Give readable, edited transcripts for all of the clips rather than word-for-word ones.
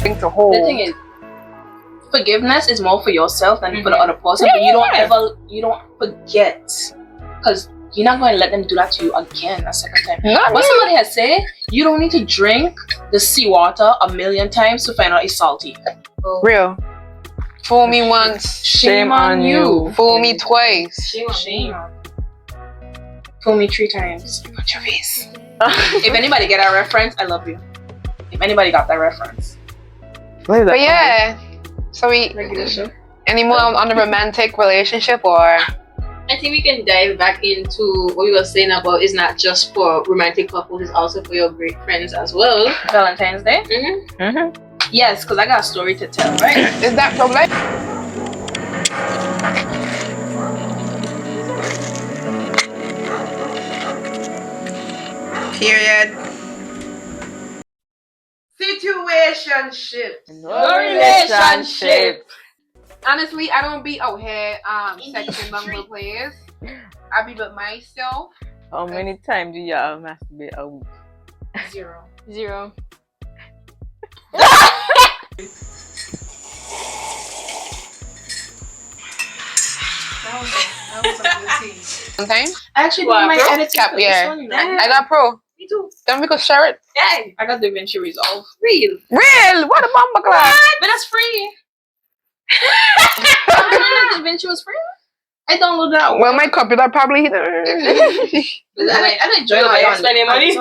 thing to hold. The thing is, forgiveness is more for yourself than for the other person. But you don't forget, because you're not going to let them do that to you again a second time. What somebody has said, you don't need to drink the seawater 1,000,000 times to find out it's salty. Real. Fool me once, Shame on you. Fool me twice. Shame. Fool me 3 times. Watch your face. If anybody get that reference, I love you. If anybody got that reference. But yeah, so any more on the romantic relationship, or? I think we can dive back into what we were saying about it's not just for romantic couples, it's also for your great friends as well. Valentine's Day? Yes, because I got a story to tell, right? Is that problem? Period. Situationship. No relationship. Honestly, I don't be out here sexing number players. I be with myself. How many times do y'all masturbate a week? 0. That was a good tea. Sometimes? I actually did my editing. Yeah. I got pro. Me too. Then we could share it. Yeah. I got DaVinci Resolve. Real. What a bumper class. But that's free. I didn't know DaVinci was free. I downloaded that. Well, my computer probably. I enjoy my spending money.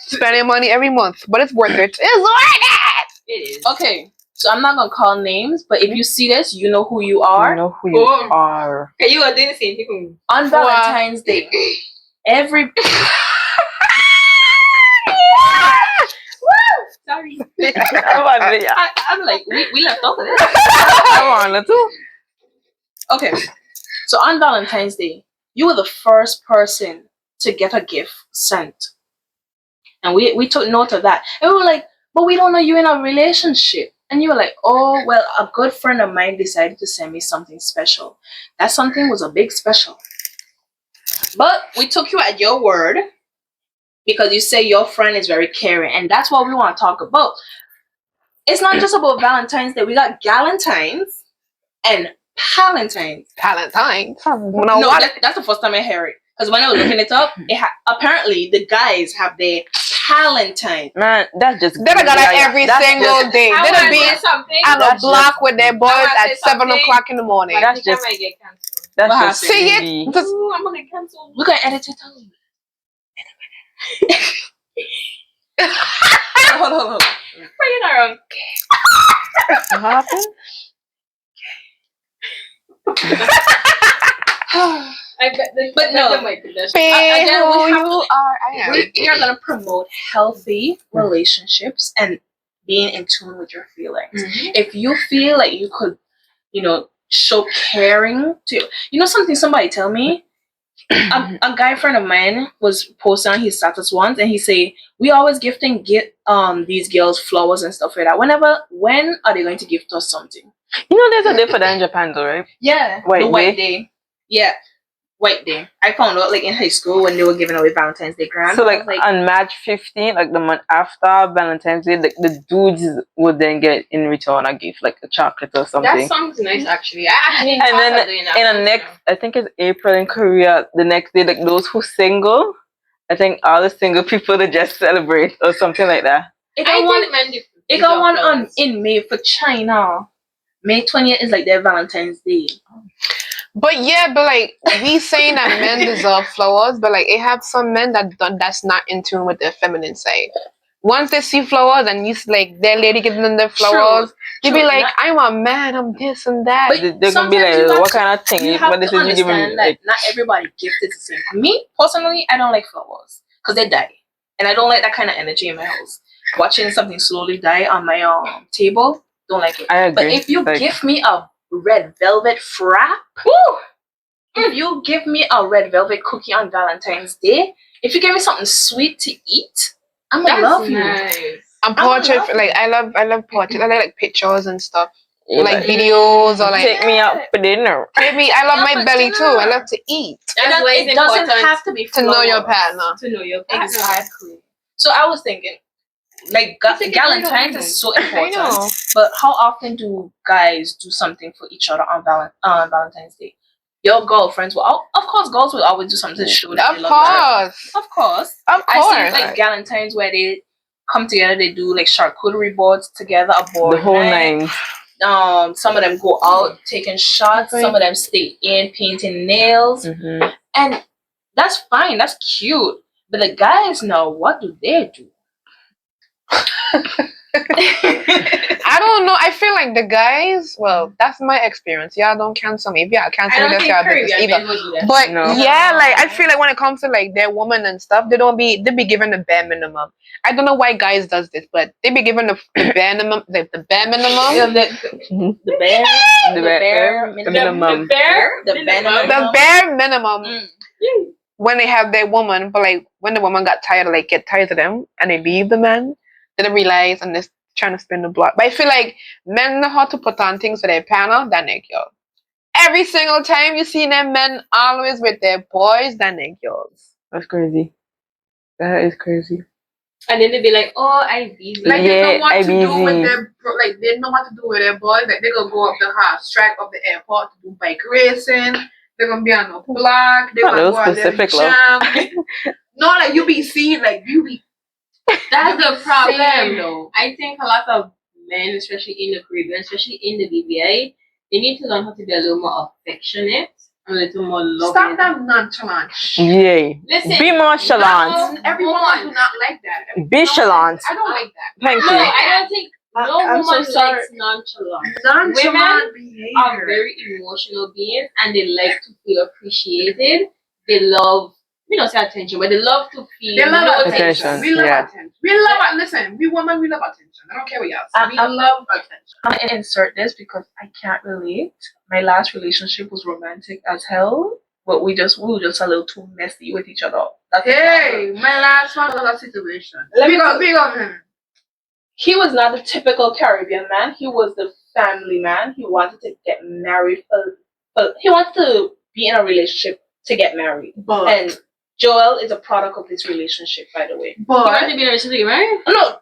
Spending money every month, but it's worth it. It's worth it. It is. Okay, so I'm not gonna call names, but if you see this, you know who you are. You know who you are. Okay, you are doing the same thing. On Valentine's Day, every. Sorry. I'm like, we left off of this. I want to. Okay, so on Valentine's Day, you were the first person to get a gift sent. And we took note of that. And we were like, but we don't know you in a relationship. And you were like, oh, well, a good friend of mine decided to send me something special. That something was a big special. But we took you at your word because you say your friend is very caring. And that's what we want to talk about. It's not just about Valentine's Day. We got Galentine's and Palentine's. Palentine's? No, that's the first time I heard it. Because when I was looking it up, apparently the guys have their Palentine's. Man, that's just. They got that every single day. They'll be on a block with their boys at 7 o'clock in the morning. That's just. I might get canceled. That's just. See it? Ooh, I'm gonna get canceled. Look at edit it. Hold on. Why you not wrong? What happened? I bet But no. might be that. We are going to promote healthy relationships and being in tune with your feelings. If you feel like you could, show caring to, something somebody tell me, a guy friend of mine was posting on his status once, and he say, we always gifting these girls flowers and stuff like that. When are they going to gift us something? There's a day for that in Japan though, right? Yeah, the White Day. Yeah, White Day. I found out in high school when they were giving away Valentine's Day grants. So on March 15th, the month after Valentine's Day, the dudes would then get in return a gift, like a chocolate or something. That sounds nice, actually. And then in the next, I think it's April in Korea, the next day, those who single, I think all the single people they just celebrate or something like that. It got one in May for China. May 20th is their Valentine's Day. But we saying that men deserve flowers, but it have some men that's not in tune with their feminine side. Once they see flowers and you their lady giving them their flowers, they be like, I'm a man, I'm this and that. But they're gonna be like, what kind of thing? You have to understand that not everybody gifted the same. Me personally, I don't like flowers because they die, and I don't like that kind of energy in my house. Watching something slowly die on my table, don't like it. I agree. But if you give me a red velvet frap, if you give me a red velvet cookie on Valentine's Day, if you give me something sweet to eat, I'm gonna love you. And portrait, I love portrait. I like pictures and stuff, videos or take me out for dinner. Maybe I love my belly too. I love to eat. It doesn't have to be to know your partner. To know your partner. Exactly. So I was thinking, like It's like a Galentine's little is so I important. know. But how often do guys do something for each other on Valentine's Day? Your girlfriends will, of course, girls will always do something to show that Of they love you. course. Of course. Of I see course. like Galentine's where they come together, they do like charcuterie boards together, a The board whole night. nine. Some of them go out taking shots, Okay. some of them stay in painting nails. Mhm. And that's fine, that's cute. But the guys now, what do they do? I don't know. I feel like the guys. Well, that's my experience. Y'all don't cancel me. If y'all cancel I me, don't that's think y'all business Caribbean either. men would do that. But No. yeah, like I feel like when it comes to like their woman and stuff, they be given the bare minimum. I don't know why guys does this, but they be given the bare minimum, the bare minimum, Yeah, the bear, The the bare- bear, minimum. the minimum. the bare minimum Mm. when they have their woman. But like when the woman got tired, like get tired of them, and they leave the man, then they realize and they're trying to spin the block. But I feel like men know how to put on things for their partner. That nigga, yo. Every single time you see them men always with their boys, that nigga, yours. That's crazy. That is crazy. And then they'd be like, "Oh, I busy." Like they Yeah, know what I to do with busy. their like they know what to do with their boys. Like they gonna go up the track of the airport to do bike racing. They're gonna be on the block. They're Not gonna those go out there specific, and love. jam. No, like you be seeing like you be. That's the Same, problem. though. I think a lot of men, especially in the Caribbean, especially in the BBI, they need to learn how to be a little more affectionate, a little more loving. Stop that nonchalant. Yay. Listen, Be nonchalant. no Everyone woman- do not like that. Be chalant. I don't like that. Thank No, you. I don't think no I'm so woman sorry. likes nonchalant. Nonchalant Are behavior. very emotional beings and they like to feel appreciated. They love, say attention, but they love to feel They love no attention. attention. We love Yeah. attention. We love it. Listen, we women, we love attention. I don't care what y'all say. We I'm- love attention. I'm gonna insert this because I can't relate. My last relationship was romantic as hell, but we were just a little too messy with each other. That's the Hey, problem. my last one was a situation. Let me Big up him. He was not the typical Caribbean man. He was the family man. He wanted to get married. He wants to be in a relationship to get married. But And Joel is a product of this relationship, by the way. You want but to be in a relationship, right? No,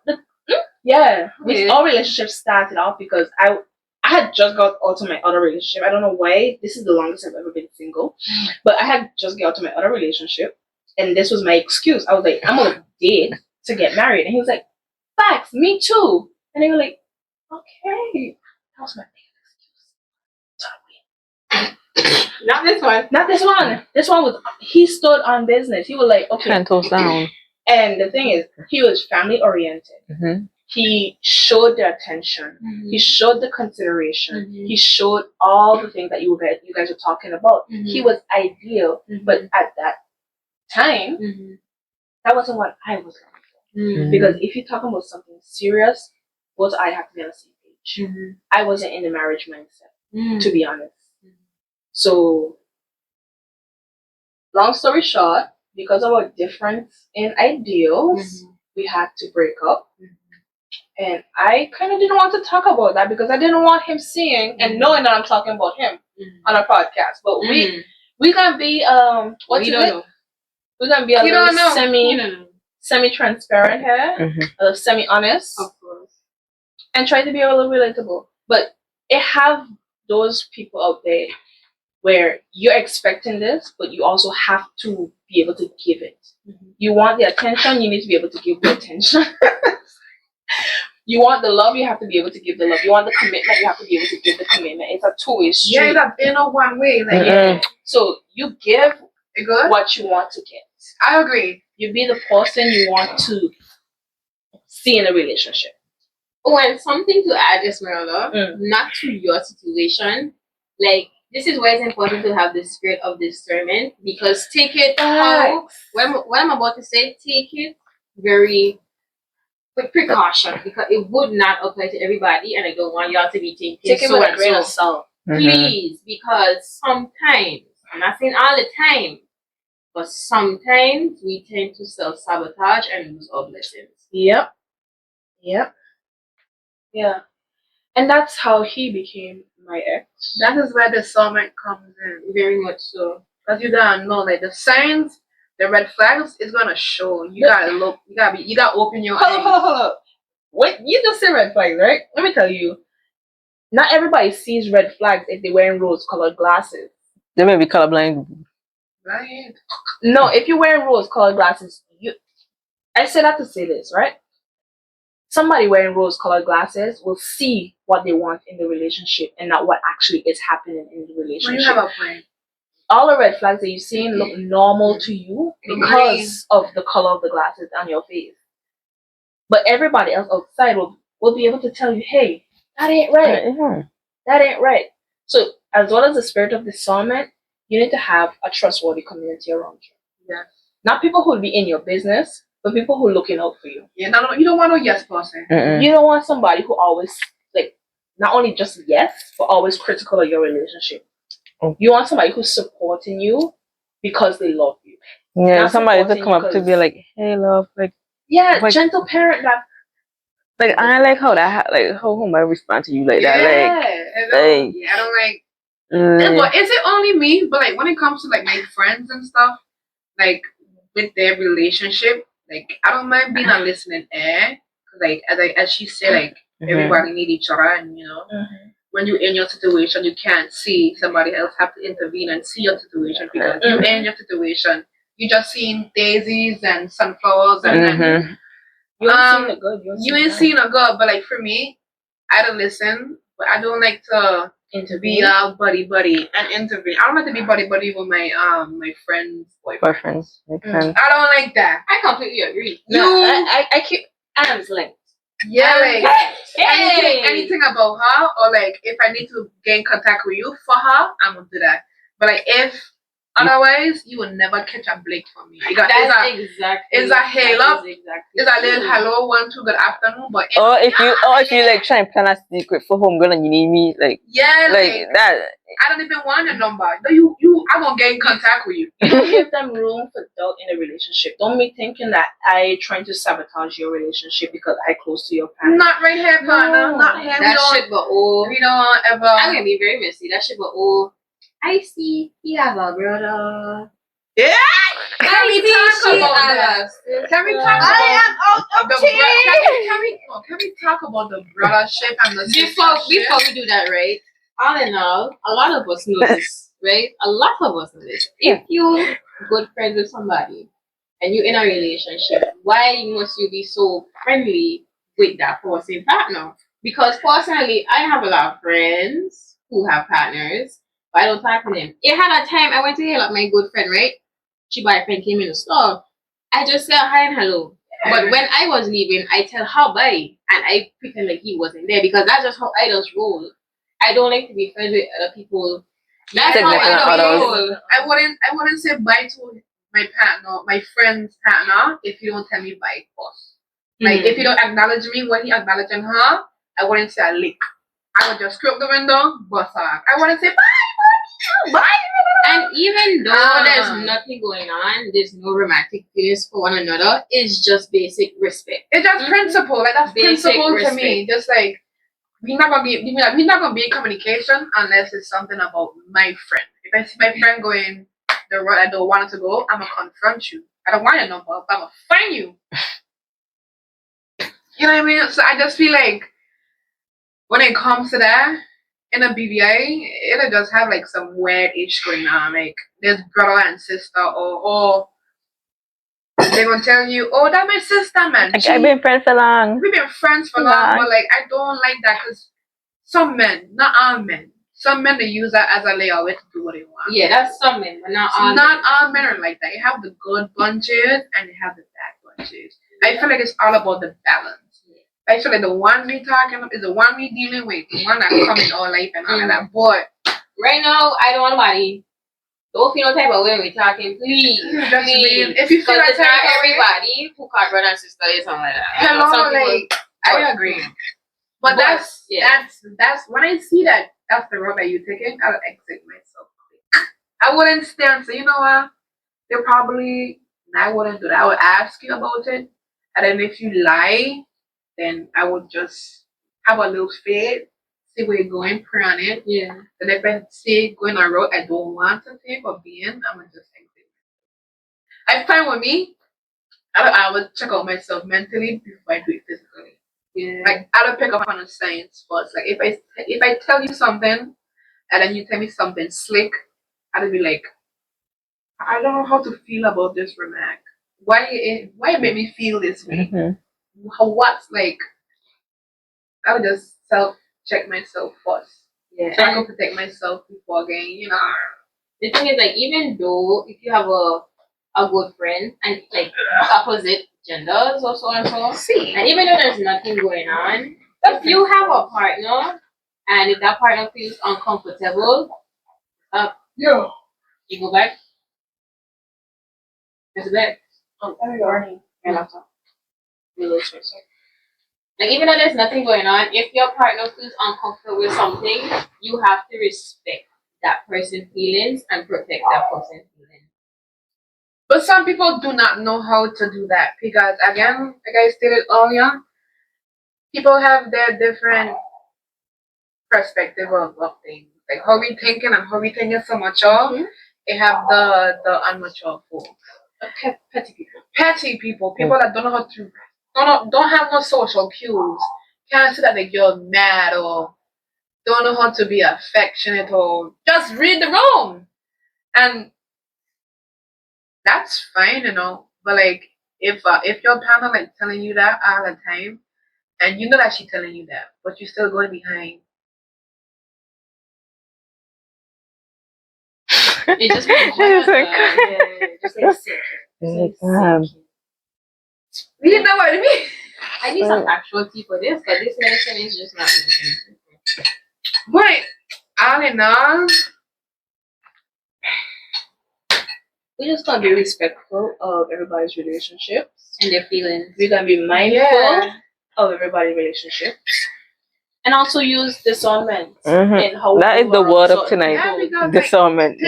yeah. Okay. Our relationship started off because I had just got out of my other relationship. I don't know why. This is the longest I've ever been single. But I had just got out of my other relationship. And this was my excuse. I was like, I'm going to date to get married. And he was like, facts, me too. And they were like, okay. That was my excuse. Not this one. Not this one. This one was, he stood on business. He was like, okay. 10 toes down. And the thing is, he was family oriented. Mhm. He showed the attention. He showed the consideration. He showed all the things that you guys were talking about. He was ideal, but at that time, that wasn't what I was looking for. Because if you're talking about something serious, both I have to be on the same page. I wasn't in the marriage mindset, to be honest. So, long story short, because of our difference in ideals, we had to break up. And I kind of didn't want to talk about that because I didn't want him seeing and knowing that I'm talking about him on a podcast. But we gonna be what is you don't it? know. We're gonna be a You little don't know. You don't know. semi transparent here, semi honest, Of course. and try to be a little relatable. But it have those people out there where you're expecting this, but you also have to be able to give it. You want the attention, you need to be able to give the attention. You want the love, you have to be able to give the love. You want the commitment, you have to be able to give the commitment. It's a two-way street. yeah, that ain't no one way. Like Yeah. So you give you good? what you want to get. I agree. You be the person you want to see in a relationship. Oh, and something to add, Esmeralda, Mm. not to your situation. Like, this is why it's important to have the spirit of discernment because take it how, what I'm about to say, take it very with precaution because it would not apply to everybody, and I don't want y'all to be thinking Take it so with a and grain so. of salt. Please, because sometimes, I'm not saying all the time, but sometimes we tend to self-sabotage and lose our blessings. Yep. Yeah. And that's how he became my ex. That is where the soulmate comes in. Very much so. Because you gotta know, like the signs, the red flags is gonna show. You gotta look. You gotta open your eyes. Hold up. What you just say red flags, right? Let me tell you, not everybody sees red flags if they're wearing rose-colored glasses. They may be colorblind. Right. No, if you're wearing rose-colored glasses, I say that to say this, right? Somebody wearing rose-colored glasses will see what they want in the relationship and not what actually is happening in the When relationship. you have a friend. All the red flags that you're seeing look normal to you because of the color of the glasses on your face. But everybody else outside will be able to tell you, hey, that ain't right. Yeah. That ain't right. So, as well as the spirit of discernment, you need to have a trustworthy community around you. Yes. Not people who will be in your business, but people who are looking out for you. Yeah, no, you don't want no yes person. Mm-mm. You don't want somebody who always, like, not only just yes, but always critical of your relationship. Oh. You want somebody who's supporting you because they love you. Yeah, Not somebody to supporting come up to because- be like, hey, love, like, Yeah, Like- gentle parent that. like I like how that, like, how I respond to you like that, I don't like. like, But is it only me? But like when it comes to like my friends and stuff, like with their relationship, like I don't mind being a listening ear. 'Cause, like as she said, like Mhm. everybody need each other, and you know. When you're in your situation, you can't see somebody else have to intervene and see your situation because you're in your situation. You just seeing daisies and sunflowers and Mhm. You ain't seen the good. you ain't seen a good. But like for me, I don't listen, but I don't like to be intervene. a buddy and intervene. I don't like to be buddy with my my friend's boyfriend. Boyfriends, make friends. I don't like that. I completely agree. No, You- I keep arms length. Yeah, like Hey! anything about her, or like if I need to gain contact with you for her, I'm gonna do that. But like if otherwise, you will never catch a Blake from me. Because That's exactly. it's a halo. that is exactly it's a little true. hello, 1, 2, good afternoon. But Or if you like try and plan a secret for homegirl and you need me, like like that. I don't even want a number. No, I'm gonna get in contact with you. Don't give them room for doubt in a relationship. Don't be thinking that I trying to sabotage your relationship because I close to your parents. Not right here, partner. No. Not here. That shit, but oh, We don't ever. I'm gonna be very messy. That shit, but oh, I see he have a brother. Yeah. I Can we see talk she about have that? a sister. Can we talk I about am out the of can we talk about the brothership and the Before sistership? we do that, right? All in all, a lot of us know this, right? A lot of us know this. If you good friends with somebody and you're in a relationship, why must you be so friendly with that person partner? Because personally, I have a lot of friends who have partners, but I don't talk to them. It had a time I went to heal up my good friend, right? She boyfriend came in the store. I just said hi and hello. But when I was leaving, I tell her bye, and I pretend like he wasn't there because that's just how I just roll. I don't like to be friends with other people. That's how Significant I others. roll. I wouldn't say bye to my partner, my friend's partner, if you don't tell me bye first. Like if you don't acknowledge me when he acknowledging her, I wouldn't say a lick. I would just screw up the window, bust her. I wouldn't say bye. And even though Ah. there's nothing going on, there's no romantic feelings for one another, it's just basic respect. It's just principle. Like that's Basic principle to me. Just like we're not gonna be in communication unless it's something about my friend. If I see my friend going the road I don't want it to go, I'm gonna confront you. I don't want your number, but I'm gonna find you. You know what I mean? So I just feel like when it comes to that, in a BBI, it'll just have like some weird ish going on. Like there's brother and sister, or they're gonna tell you, oh, that's my sister, man. Like, I've been friends for long. We've been friends for long, but like I don't like that because some men, not all men, some men they use that as a layout to do what they want. Yeah, that's something, but not So all. not all men are like that. You have the good bunches and you have the bad bunches. I feel like it's all about the balance. I feel like the one we talking is the one we dealing with, the one that come in our life and all of that. Boy, Right now, I don't want nobody. Don't feel no type of way when we're talking, please. Just Please. if you feel Because like it's not everybody who call brother and sister or something like that. hello, Some people- like I agree. But that's when I see that that's the road that you're taking, I'll exit myself. I wouldn't stand. So you know what? They probably I wouldn't do that. I would ask you about it, and then if you lie, then I would just have a little faith, see where you're going, pray on it. Yeah. And if I see going a road I don't want to take or be in, I'm gonna just exit. I find with me, I would check out myself mentally before I do it physically. Yeah. Like I'll pick up on the science first. Like if I tell you something and then you tell me something slick, I'll be like, I don't know how to feel about this remark. Why it made me feel this way? Mhm. What's like? I would just self check myself first, Yeah. so I And can protect myself before getting, the thing is, like, even though if you have a good friend and like opposite genders or so and so, See, and even though there's nothing going on, if you have a partner and if that partner feels uncomfortable, yeah. you go back. It's back. Learning. Relationship. Like even though there's nothing going on, if your partner feels uncomfortable with something, you have to respect that person's feelings and protect that person's feelings. But some people do not know how to do that because, again, like I stated earlier, people have their different perspective of things. Like how we thinking and how we think is so mature. They have the unmature folks. Petty people. Petty people that don't know how to don't have no social cues. Can't say that you're mad or don't know how to be affectionate or just read the room. And that's fine, But like if your partner like telling you that all the time and you know that she's telling you that, but you're still going behind. It just makes It's like- Just like sick. Like, You know what I mean? I need some actual tea for this, but this medicine is just not medicine. But all in all, We just gotta be respectful of everybody's relationships. And their feelings. We gotta be mindful Yeah. of everybody's relationships. And also use discernment Mhm. in how That is the we word are of tonight. yeah, because like, Discernment.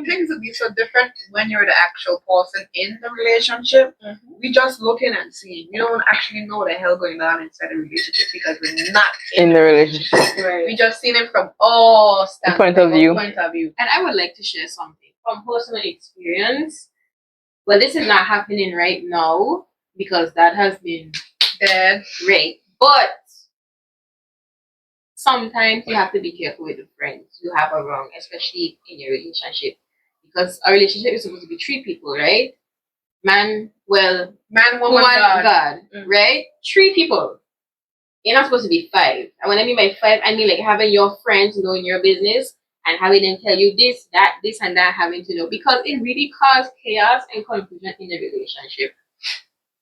things would be so different when you're the actual person in the relationship. We just looking and seeing. We don't actually know what the hell going on inside the relationship because we're not In the relationship. Right. We just seen it from all Point of view. Point of view. And I would like to share something from personal experience. Well, this is not happening right now because that has been Dead. great. But sometimes you have to be careful with the friends you have around, especially in your relationship. Because a relationship is supposed to be three people, right? Man, well, Man, woman, woman, God. God, right? Three people. You're not supposed to be five. And when I mean by five, I mean like having your friends knowing your business and having them tell you this, that, this, and that, having to know. Because it really causes chaos and confusion in the relationship.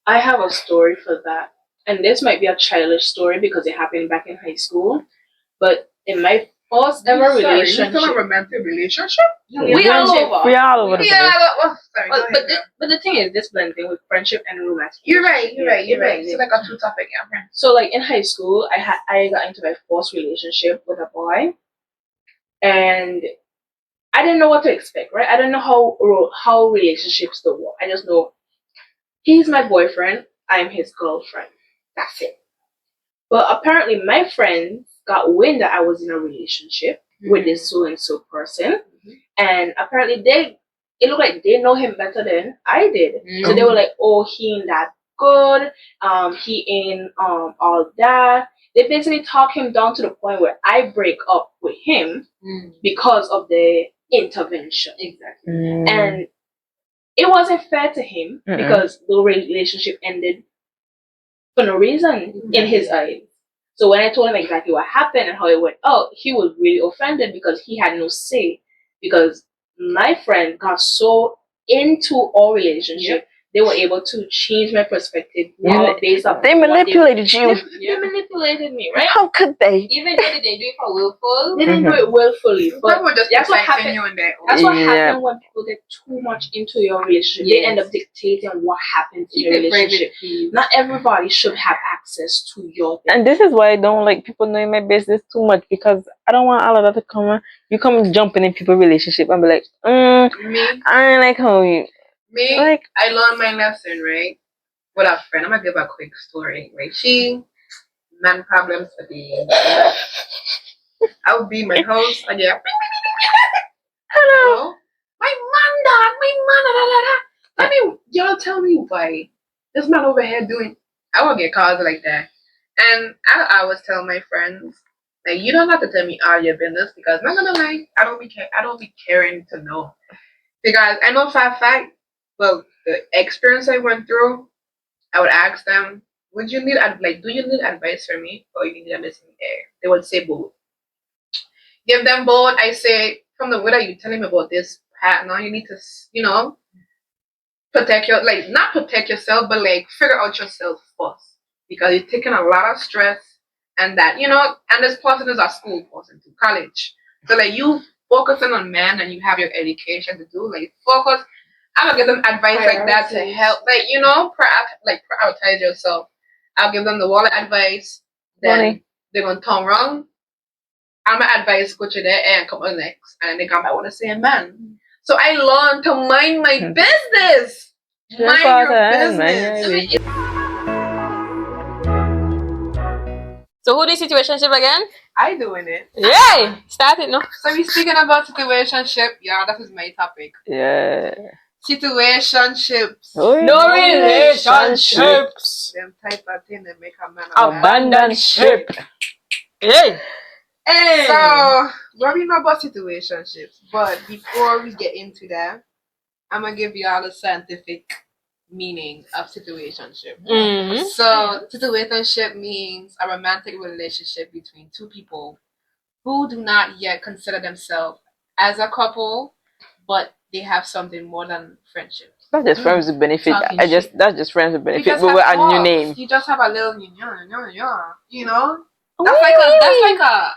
I have a story for that. And this might be a childish story because it happened back in high school. But in my first ever You relationship. still a romantic relationship? We all over. We all over the Yeah. place. Sorry. But, go but, ahead, the, girl. but the thing is, this blending with friendship and romance. You're right. You're right. Yeah. It's like a two topic. Yeah. So like in high school, I got into my first relationship with a boy, and I didn't know what to expect. Right? I didn't know how relationships do work. I just know he's my boyfriend. I'm his girlfriend. That's it. But apparently, my friends got wind that I was in a relationship with this so and so person, and apparently it looked like they know him better than I did. So they were like, "Oh, he ain't that good. He ain't all that." They basically talk him down to the point where I break up with him because of the intervention. Exactly. And it wasn't fair to him because the relationship ended for no reason in his eyes. So when I told him exactly what happened and how it went out, he was really offended because he had no say. Because my friend got so into our relationship, they were able to change my perspective based on They manipulated you. They manipulated me, right? How could they? Even though they did it for willful, They didn't do it willfully, but People just that's what protecting happened. you in their own. That's what Yeah. happens when people get too much into your relationship. They end up dictating what happens in keep your it relationship. private, please. Not everybody should have access to your thing. And this is why I don't like people knowing my business too much because I don't want all of that to come. You come jumping in people's relationship and be like, Me, I ain't like how you like. I learned my lesson, right? With a friend. I'm gonna give a quick story, right? She man problems a day. I would be in my house and yeah. Hello. My man dad, my man da, da, da. Let me y'all tell me why this man over here doing I won't get calls like that. And I always tell my friends, like, you don't have to tell me all your business because I'm not gonna lie, I don't be caring to know. Because I know for a fact, well, the experience I went through, I would ask them, would you need like do you need advice from me or you need a listening ear? They would say both. Give them both. I say, from the way that you telling me about this partner, you need to, protect your like not protect yourself, but like figure out yourself first because you're taking a lot of stress and that and this person is a school person to college, so like you focusing on men and you have your education to do like focus. I'm gonna give them advice like that to help, like prioritize yourself. I'll give them the wallet advice. Then Money. they're gonna turn wrong. I'm gonna advise go to there and come on next, and then they come back with the same man. So I learned to mind my business. Mind your business. So who this situationship again? I doing it. Yay! Start it no. So we speaking about situationship. Yeah, that is my topic. Yeah. Situationships. Oh, No relationships. Them type of thing that make a man Abandon ship. Hey. Hey. So we know about situationships, but before we get into that, I'm gonna give you all the scientific meaning of situationship. Mm-hmm. So situationship means a romantic relationship between two people who do not yet consider themselves as a couple, but they have something more than friendship. That's just friends with benefit. Talking That's just friends with You benefit. just But have with a new talks. name. You just have a little you know. That's like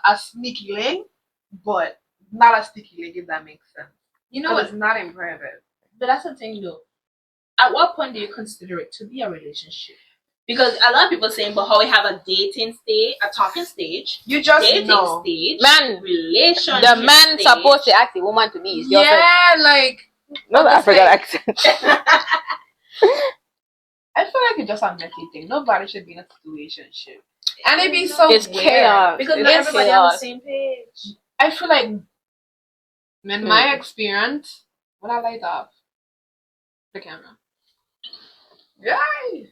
a sneaky link, but not a sneaky link if that makes sense. You know But what? it's not in private. But that's the thing, though. At what point do you consider it to be a relationship? Because a lot of people saying, but how we have a dating stage, a talking stage, You just dating know. stage, Man, relationship. the man stage. supposed to ask the woman to be his girlfriend. Yeah, like Not the African Honestly. accent. I feel like it's just a messy thing. Nobody should be in a situationship. And it'd be so It's weird. chaos. Because It not is everybody on the chaos. same page. I feel like in my experience, when I light off the camera. Yay!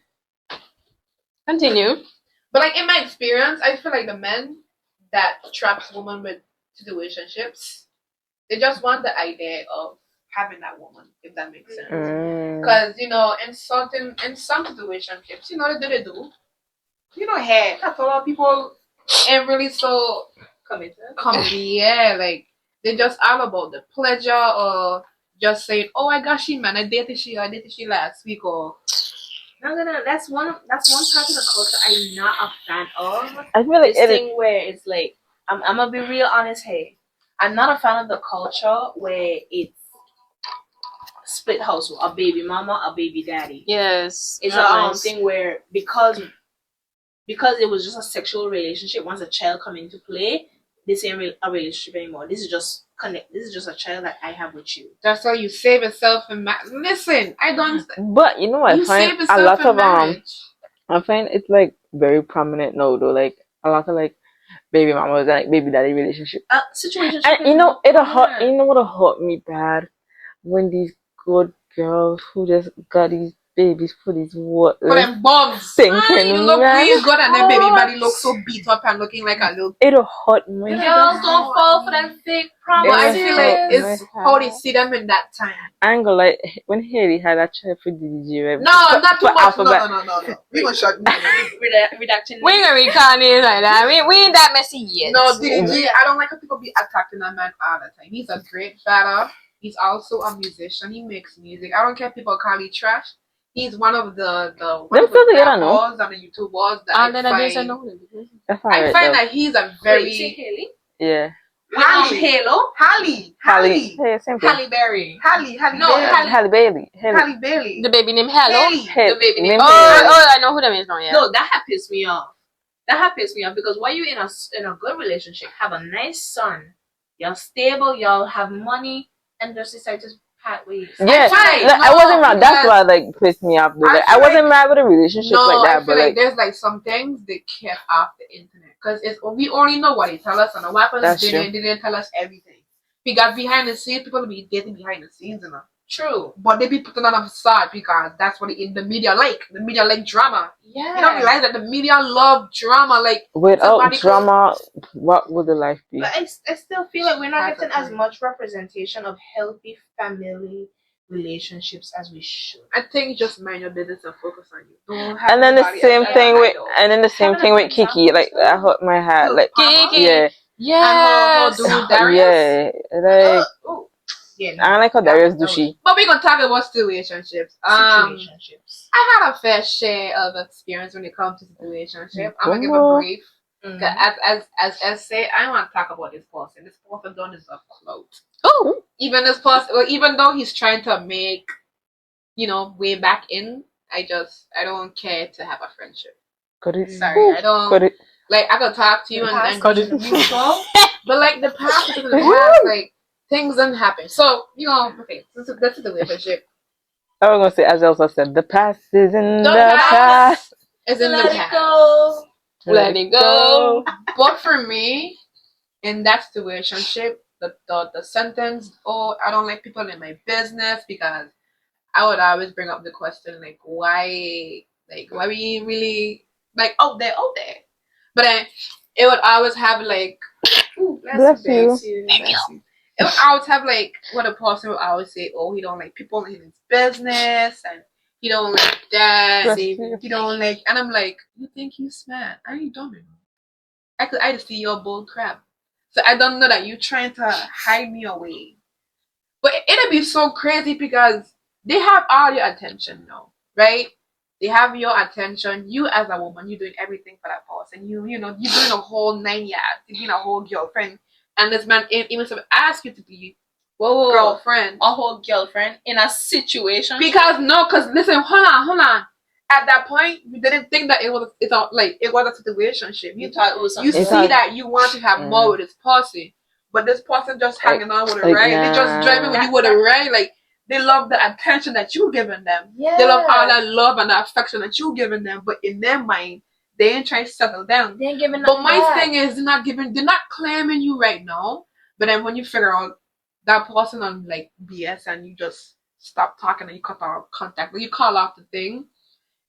Continue. But like in my experience, I feel like the men that traps women with situationships, they just want the idea of having that woman, if that makes sense. Because in some situationships, they do. Hey, that's a lot of people ain't really so Committed. yeah, like they just all about the pleasure or just saying, oh, I got she man, I dated she last week or. That's one part of the culture I'm not a fan of. I feel like This thing where it's like I'm gonna be real honest. Hey, I'm not a fan of the culture where it's split household, a baby mama, a baby daddy. Yes. It's not a nice. thing where because it was just a sexual relationship. Once a child come into play, this ain't a relationship anymore. This is just connect. This is just a child that I have with you. That's how you save yourself in listen, I don't. But you know what I You find save a yourself lot in of marriage. I find it's like very prominent now though, like a lot of like baby mamas and like baby daddy relationship. Situation. And you know what hurt me bad when these good girls who just got these babies for these what For them bugs. thinking You look man. really good and then baby body looks so beat up and looking like a little. It'll hurt me. Girls don't fall for that fake But promise. I feel like it's my how they see them in that time. I ain't gonna like when Haley had that child for DDG, right? No, not too for much. Alphabet. No. We gonna shut. Reduction. We ain't gonna recall names like that. We ain't that messy yet. No, DDG. I don't like how people be attacking that man all the time. He's a great father. He's also a musician. He makes music. I don't care if people call he trash. He's one of the Them still together, no? walls and the YouTube walls that I And then I find. just know. That's I alright find though. that he's a Wait, very you say Haley? Yeah. Halo? Halle. Hey, same thing. Halle Berry. Halle No, Bailey. Halle Bailey. Halle Bailey. The baby named Hello. Haley. The baby name. Oh, I know who that is now. Yeah. No, that had pissed me off. Because while you're in a good relationship, have a nice son, y'all stable, y'all have money, and just decide to part ways. Yeah, fine. like, I No, wasn't mad. That's because- what like pissed me off. Though. I Like, feel I wasn't like- mad with a relationship No, like I that, feel but like like there's like some things they kept off the internet because we only know what they tell us, and the weapons That's they true. didn't tell us everything. We got behind the scenes. People be dating behind the scenes, True. but they be putting on a facade because that's what the media like. The media like drama. Yeah. You don't realize that the media love drama. Like Without somebody could- drama, what would the life be? But I still feel like we're not That's getting the as point. much representation of healthy family relationships as we should. I think just mind your business and focus on you. Don't have And then the anybody same else as thing an with, idol. and then the same Having thing a with good Kiki. example Like that hurt my heart. Like Kiki. yeah, And her dude Darius. yeah, like Oh, yeah. I don't like how Darius do she. But we're gonna talk about situationships. Situationships. I had a fair share of experience when it comes to situationship. I'm gonna give a Wow. brief. As say, I want to talk about this person. This person don't deserve clout. Oh. Even this person, well, even though he's trying to make, way back in, I don't care to have a friendship. Could it? Sorry, I don't. Could it? Like I could talk to you The and past then isn't mutual. but like the past is in the past, like things didn't happen. So okay, this is the relationship. I was gonna say, as I also said, the past is in The the past. Is in the Let it past. go. Let it go. But for me, in that situationship, the sentence, "Oh, I don't like people in my business," because I would always bring up the question like, why we really like out there, but then it would always have like, ooh, Bless you. Bless you. It would always have like what a person would always say, oh, he don't like people in his business and he don't like that. Bless you. He don't like, and I'm like, you think you smart? I ain't dumb enough. I just see your bull crap. So I don't know that you trying to hide me away. But it'd be so crazy because they have all your attention now, right? They have your attention. You as a woman, you're doing everything for that person. You're doing a whole 9 yards. You're being a whole girlfriend. And this man even ask you to be Whoa. girlfriend. A whole girlfriend in a situation. Because listen, hold on. At that point, you didn't think that it was a situationship. You thought it was You something. see that you want to have more with this person, but this person just hanging on with a like, ride. They just nah. driving with you with a ride. Like they love the attention that you giving them. Yeah. They love all that love and that affection that you giving them. But in their mind, they ain't trying to settle down. They ain't giving But nothing my back. thing is, they're not claiming you right now. But then when you figure out that person on like BS and you just stop talking and you cut off contact, when you call off the thing.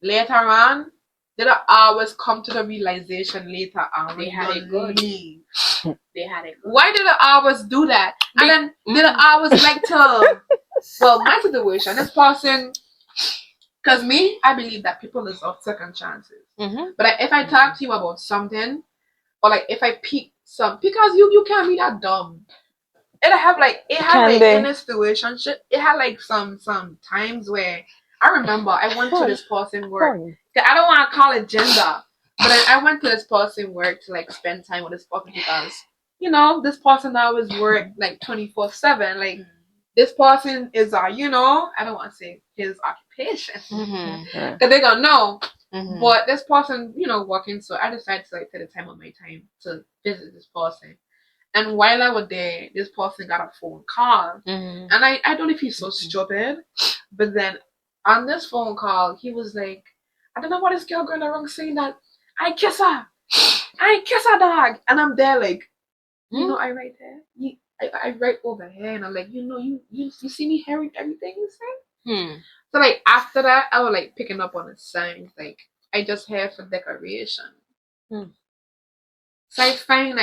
Later on, they'll always come to the realization later on They when had you it good. leave. They had it. Why do they always do that? And then they'll always like to. Well, my situation, this person, because me, I believe that people deserve second chances. Mm-hmm. But if I talk to you about something, or like if I pick because you can't be that dumb. It had like in a situation, it had like some times where I remember I went to this person work. I don't want to call it gender, but I went to this person work to like spend time with this person because this person always work like 24/7. Like this person is I don't want to say his occupation Mm-hmm. because they're gonna know. Mm-hmm. But this person, working, so I decided to like take the time of my time to visit this person. And while I was there, this person got a phone call. Mm-hmm. And I don't know if he's so stupid, but then on this phone call, he was like, I don't know what this girl going around saying that I kiss her, dog. And I'm there like, I right there. I right over here, and I'm like, you see me hearing everything you say. Hmm. So like after that, I was like picking up on the signs. Like I just hair for decoration. Hmm. So I find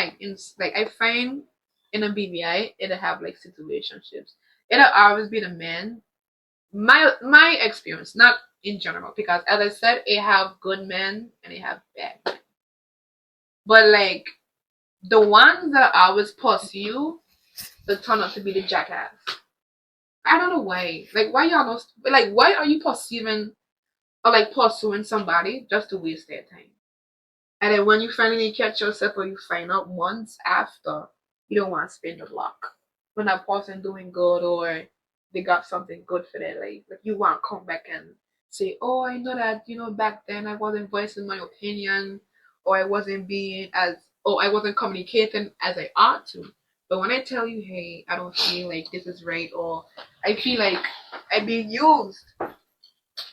in a BBI, it'll have like situationships. It'll always be the men. My experience, not in general, because as I said, it have good men and it have bad men. But like the ones that always pursue, they turn out to be the jackass. I don't know why. Like why y'all know? Like why are you pursuing somebody just to waste their time? And then when you finally catch yourself or you find out months after, you don't want to spend the block. When that person doing good or they got something good for their life. Like you want to come back and say, oh, I know that, back then I wasn't voicing my opinion or I wasn't communicating as I ought to. But when I tell you, hey, I don't feel like this is right or I feel like I'm being used,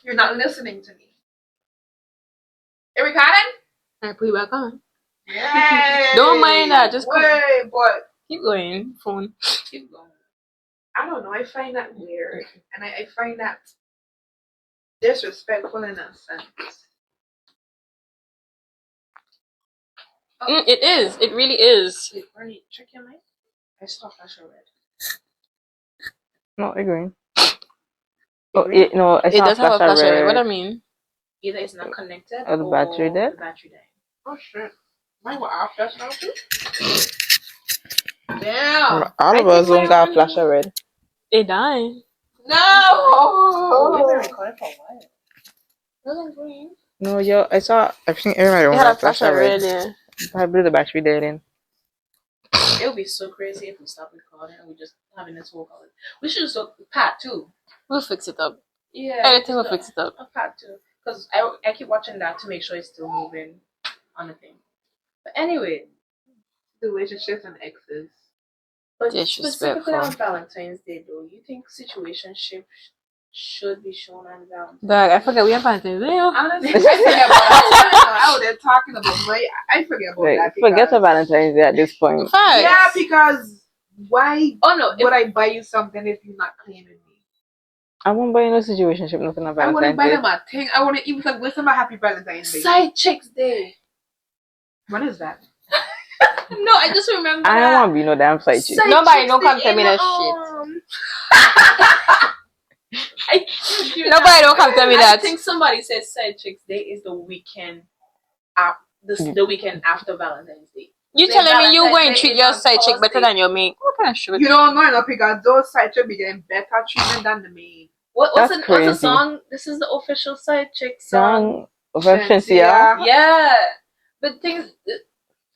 you're not listening to me. Are we recording? I put it back on. Yay! Don't mind that, just Way, boy. keep going. Phone. Keep going. I don't know. I find that weird, and I find that disrespectful in a sense. It is. It really is. Wait, Bernie, check your mic. I saw flash of red. No, agreeing. Oh, no, I It saw a does have a flash of flash of red. What I red. mean? Either it's not connected Or the battery dead? the battery died. Oh shit! Mine were off just now too. Damn! All of us don't got a flash of red. It died. No! Oh, we've been recording for a while. Wasn't green. No, yo, I saw. I think everybody It don't had got a flash of red. Yeah. Probably the battery dead in. It would be so crazy if we stopped recording and we just having this whole call. We should just do part two. We'll fix it up. Yeah. Editing will fix it up. A part two. Because I keep watching that to make sure it's still moving on the thing. But anyway, Relationships and exes. but Disrespectful. specifically on Valentine's Day, though, you think situationships should be shown on Valentine's Day? But I forget we have Valentine's Day. Honestly, I forget about that. Out there talking about money. I forget about Wait, that. forget because- the Valentine's Day at this point. Facts. Yeah, because why Oh no, would I buy you something if you're not claiming me? I won't buy no situationship nothing on I wouldn't Valentine's buy Day. them a thing. I wouldn't even wish them a happy Valentine's Day. Side Chicks Day. When is that? No, I just remember I that. don't want to be no damn side chick. Side Nobody Chicks don't Day come tell me in that shit. Nobody don't come tell me I that. think somebody said Side Chicks Day is the weekend the weekend after Valentine's Day. You Say telling me you Valentine's going to Day treat is your on side chick better Thursday. than your mate? What kind of shit? You don't know enough because those side chicks be getting better treatment than the main. What's That's the crazy. song? This is the official Side Chick song. Young, Valencia. Yeah, but things.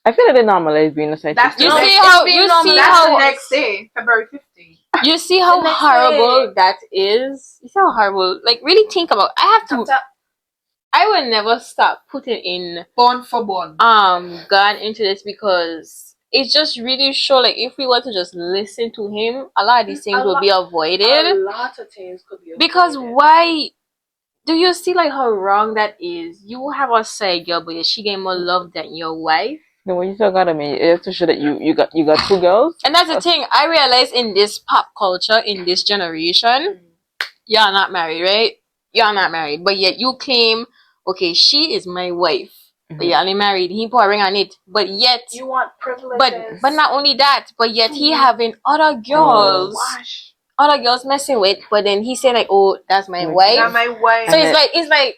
I feel like they normalize being a side That's chick. You No, see it's how being you normal. see That's how the next day, February 15th. you see how The next horrible day. that is. You see how horrible. Like really think about. I have to. I will never stop putting in Born for born. God into this because it just really show like if we were to just listen to him, a lot of these things would be A avoided. lot of things could be Because avoided. why do you see like how wrong that is? You have a side girl, but she get more love than your wife. No, when you still got me, you have to show that you got two girls. And that's the thing. I realize in this pop culture, in this generation, you're not married, right? You're not married, but yet you claim, okay, she is my wife, but you're only married. He put a ring on it, but yet, You want privileges. but not only that, but yet he having other girls, Wash. other girls messing with. But then he say like, oh, that's my Not wife. Not my wife. So it's like.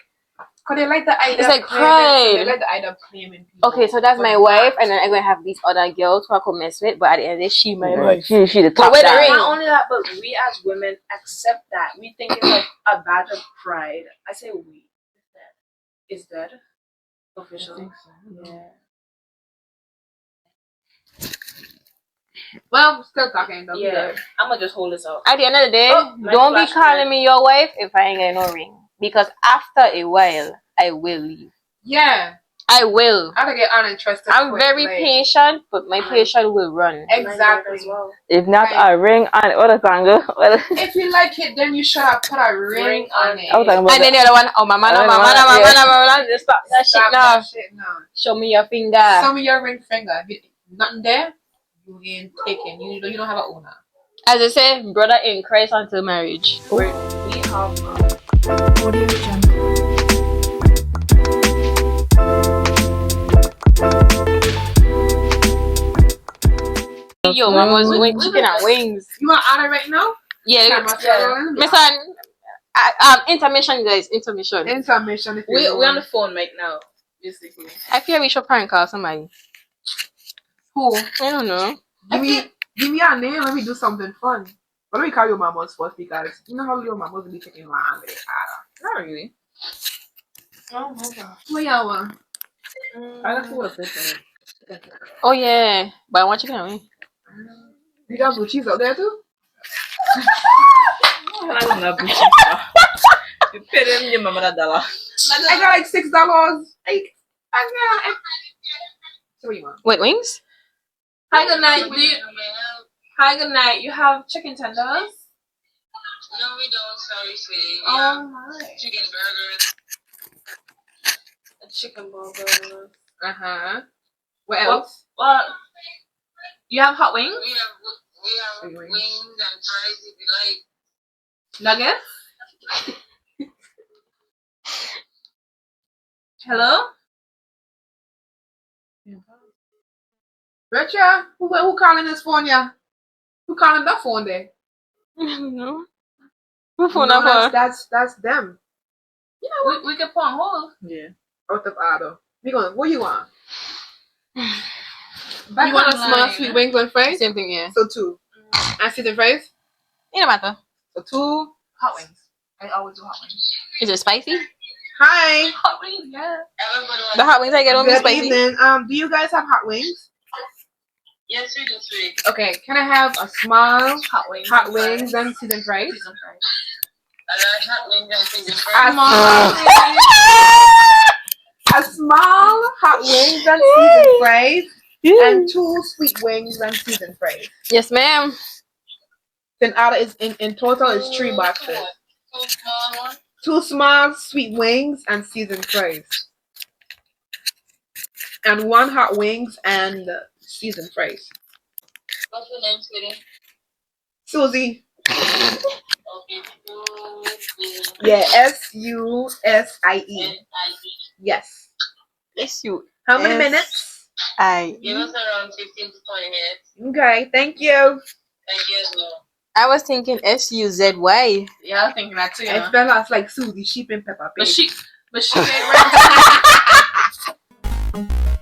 Cause they like the idea It's of like claiming, pride. They like the idea of claiming people. Okay, so that's but my not- wife, and then I'm gonna have these other girls who I could mess with, but at the end of the day, she my wife. She the But top with the dog. ring. Not only that, but we as women accept that. We think it's like a badge of pride. I say we. Is that official? Yeah. Well, still talking though. Yeah. I'm gonna just hold this out. At the end of the day, Oh, my don't be flash calling red. me your wife if I ain't got no ring. Because after a while, I will leave. Yeah. I will. I gotta get uninterested. I'm quick, very like, patient, but my patience will run. Exactly. As well. If not Right. a ring on what a tango. Well, If you like it, then you should have put a ring on it. I was talking about And then the other one, oh mama, no, mama, no, mama, no, mama, no, just stop that shit Stop now. that shit now. Show me your finger. Some of your ring finger. If nothing there, you ain't taken. You don't have an owner. As I say, brother in Christ until marriage. We have Audio Jungle. Yo, mama's We- wing, we- chicken and wings. You want on it right now? Yeah, Camera look, still rolling? my son. Intermission, guys, intermission. Intermission. If we you on the phone right now, basically. I feel we should prank call somebody. Who? I don't know. Give me a name. Let me do something fun. But let me call your mama's first because you know how your mama's will be taking long with it. Not really. Oh my god. What y'all want? I got food fish. Oh yeah, but I want chicken and wings. You got blue cheese out there too? I don't know. You pay them your mama $1. I got like $6. Like, I got. So what you want? Wait, wings? Hi, good night. Hi, good night. You have chicken tenders? No, we don't. Sorry, sweetie. Oh my. Chicken burgers. A chicken burger. Uh huh. What else? Well, you have hot wings? We have Wings. wings and fries if you like. Nuggets? Hello? Richard, who calling this phone ya? Who calling that phone there? No. Who phone No, number? that's them. We can put on hold. Yeah. Out of order. We going. What you want? Back You want a online. small sweet wings and fries? Same thing, yeah. So 2. And seasoned fries? It don't matter. So 2. Hot wings. I always do hot wings. Is it spicy? Hi. Hot wings, yeah. Everybody The hot wings I get don't be Good spicy. evening. Do you guys have hot wings? Yes, we do sweet. Okay. Can I have a small Hot wings. hot wings and seasoned fries? Seasoned fries. I like hot wings and seasoned A fries. small, a small hot wings and seasoned fries, and 2 sweet wings and seasoned fries. Yes, ma'am. Then order is in total is 3 boxes. 2 small ones. 2 small sweet wings and seasoned fries, and 1 hot wings and seasoned fries. What's your name, sweetie? Susie. Okay, Susie. Yeah, SUSIE. Yes. Yes, you. How many S- minutes? Give us around 15 to 20 minutes. Okay, thank you. Thank you as well. I was thinking SUZY. Yeah, I was thinking that too. You It's know? better like Susie, sheep and Peppa Pig. But she ain't right.